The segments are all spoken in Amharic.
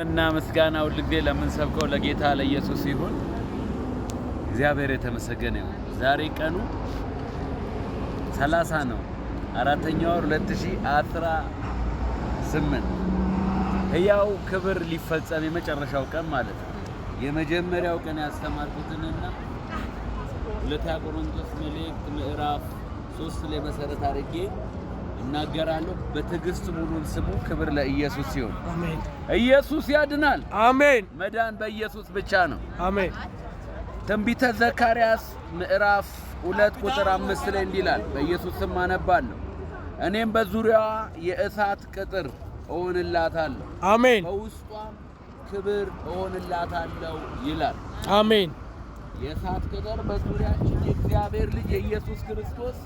እና ምስጋና ሁሉ ጊዜ ለምንሰብከው ለጌታ ለኢየሱስ ይሁን። እግዚአብሔር የተመሰገነ ይሁን። ዛሬ ቀኑ 30 ነው፣ 4ኛው ወር 2018 ሕያው ክብር ሊፈጸም የመጨረሻው ቀን ማለት ነው። የመጀመሪያው ቀን ያስተማርኩትንና ሁለተኛ ቆሮንቶስ መልእክት ምዕራፍ 3 ላይ መሰረት አድርጌ እናገራለሁ። በትዕግስት ሙሉን ስሙ። ክብር ለኢየሱስ ይሁን። አሜን። ኢየሱስ ያድናል። አሜን። መዳን በኢየሱስ ብቻ ነው። አሜን። ትንቢተ ዘካርያስ ምዕራፍ 2 ቁጥር 5 ላይ እንዲህ ይላል። በኢየሱስ ስም አነባለሁ። እኔም በዙሪያዋ የእሳት ቅጥር እሆንላታለሁ፣ አሜን፣ በውስጧም ክብር እሆንላታለሁ ይላል። አሜን። የእሳት ቅጥር በዙሪያችን የእግዚአብሔር ልጅ የኢየሱስ ክርስቶስ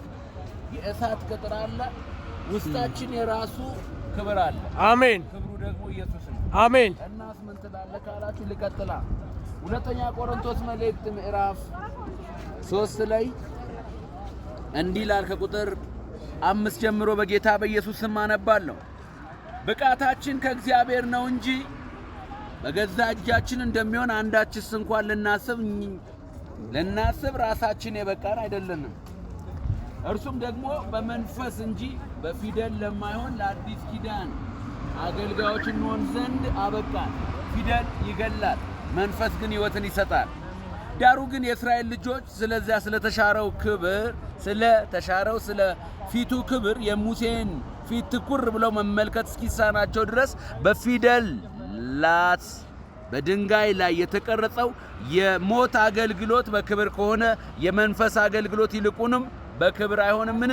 የእሳት ቅጥር አለ። ውስጣችን የራሱ ክብር አለ። አሜን። ክብሩ ደግሞ ኢየሱስ ነው። አሜን። እናስ ምን ትላለህ ካላችሁ ልቀጥላ። ሁለተኛ ቆሮንቶስ መልእክት ምዕራፍ 3 ላይ እንዲህ ይላል። ከቁጥር 5 ጀምሮ በጌታ በኢየሱስ ስም አነባለሁ። ብቃታችን ከእግዚአብሔር ነው እንጂ በገዛ እጃችን እንደሚሆን አንዳችስ እንኳን ልናስብ ራሳችን የበቃን አይደለንም። እርሱም ደግሞ በመንፈስ እንጂ በፊደል ለማይሆን ለአዲስ ኪዳን አገልጋዮች እንሆን ዘንድ አበቃን። ፊደል ይገላል፣ መንፈስ ግን ሕይወትን ይሰጣል። ዳሩ ግን የእስራኤል ልጆች ስለዚያ ስለተሻረው ስለ ፊቱ ክብር የሙሴን ፊት ትኩር ብለው መመልከት እስኪሳናቸው ድረስ በፊደላት በድንጋይ ላይ የተቀረጸው የሞት አገልግሎት በክብር ከሆነ የመንፈስ አገልግሎት ይልቁንም በክብር አይሆንምን?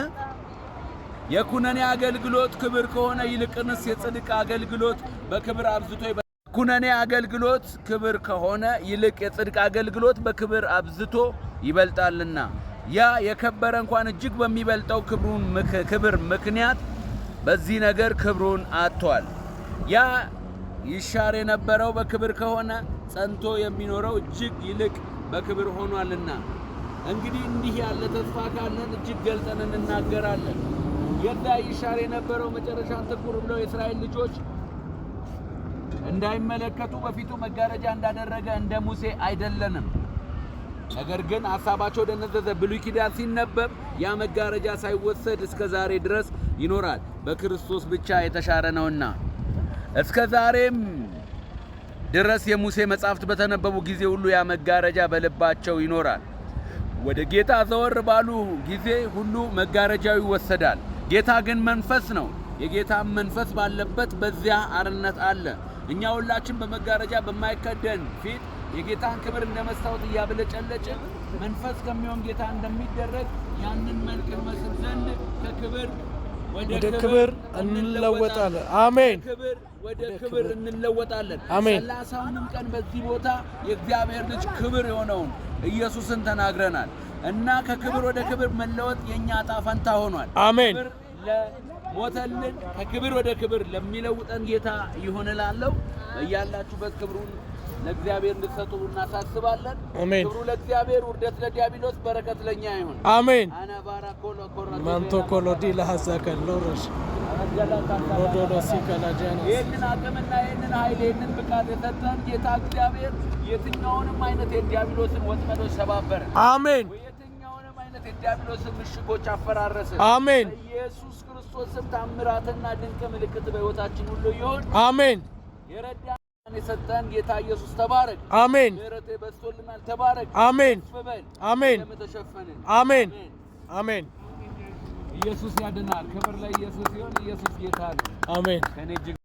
የኩነኔ አገልግሎት ክብር ከሆነ ይልቅንስ የጽድቅ አገልግሎት በክብር አብዝቶ ኩነኔ አገልግሎት ክብር ከሆነ ይልቅ የጽድቅ አገልግሎት በክብር አብዝቶ ይበልጣልና ያ የከበረ እንኳን እጅግ በሚበልጠው ክብር ምክንያት በዚህ ነገር ክብሩን አጥቷል። ያ ይሻር የነበረው በክብር ከሆነ ጸንቶ የሚኖረው እጅግ ይልቅ በክብር ሆኗልና እንግዲህ እንዲህ ያለ ተስፋ ካለን እጅግ ገልጠን እንናገራለን። የዛ ይሻር የነበረው መጨረሻን ትኩር ብለው የእስራኤል ልጆች እንዳይመለከቱ በፊቱ መጋረጃ እንዳደረገ እንደ ሙሴ አይደለንም። ነገር ግን ሐሳባቸው ደነዘዘ። ብሉይ ኪዳን ሲነበብ ያ መጋረጃ ሳይወሰድ እስከ ዛሬ ድረስ ይኖራል፣ በክርስቶስ ብቻ የተሻረ ነውና። እስከ ዛሬም ድረስ የሙሴ መጻሕፍት በተነበቡ ጊዜ ሁሉ ያ መጋረጃ በልባቸው ይኖራል። ወደ ጌታ ዘወር ባሉ ጊዜ ሁሉ መጋረጃው ይወሰዳል። ጌታ ግን መንፈስ ነው። የጌታም መንፈስ ባለበት በዚያ አርነት አለ። እኛ ሁላችን በመጋረጃ በማይከደን ፊት የጌታን ክብር እንደ መስታወት እያብለጨለጭን መንፈስ ከሚሆን ጌታ እንደሚደረግ ያንን መልክ እንመስል ዘንድ ከክብር ወደ ክብር እንለወጣለን። አሜን። ክብር ወደ ክብር እንለወጣለን። አሜን። 30ንም ቀን በዚህ ቦታ የእግዚአብሔር ልጅ ክብር የሆነውን ኢየሱስን ተናግረናል እና ከክብር ወደ ክብር መለወጥ የኛ ዕጣ ፈንታ ሆኗል። አሜን። ክብር ለሞተልን ከክብር ወደ ክብር ለሚለውጠን ጌታ ይሆንላለው። እያላችሁበት ክብሩን ለእግዚአብሔር እንድትሰጡ እናሳስባለን። አሜን። ክብሩ ለእግዚአብሔር፣ ውርደት ለዲያብሎስ፣ በረከት ለኛ ይሁን። አሜን። አና ባራኮሎ ኮራቶ ማንቶ ኮሎዲ ለሐዘከ ሎረሽ ይህንን አቅምና ይህንን ኃይል ይህንን ብቃት የሰጠን ጌታ እግዚአብሔር የትኛውንም አይነት የዲያብሎስን ወጥመዶች ሰባበረ። አሜን። የትኛውንም አይነት የዲያብሎስን ምሽጎች አፈራረሰ። አሜን። ኢየሱስ ክርስቶስም ታምራትና ድንቅ ምልክት በሕይወታችን ሁሉ ይሁን። አሜን። የረዳን የሰጠን ጌታ ኢየሱስ ተባረክ። አሜን። ምሕረት በዝቶልናል። ተባረክ። አሜን። አሜን። ተሸፈንን። አሜን። አሜን። ኢየሱስ ያድናል። ክብር ለኢየሱስ ይሁን። ኢየሱስ ጌታ ነው። አሜን። ከኔ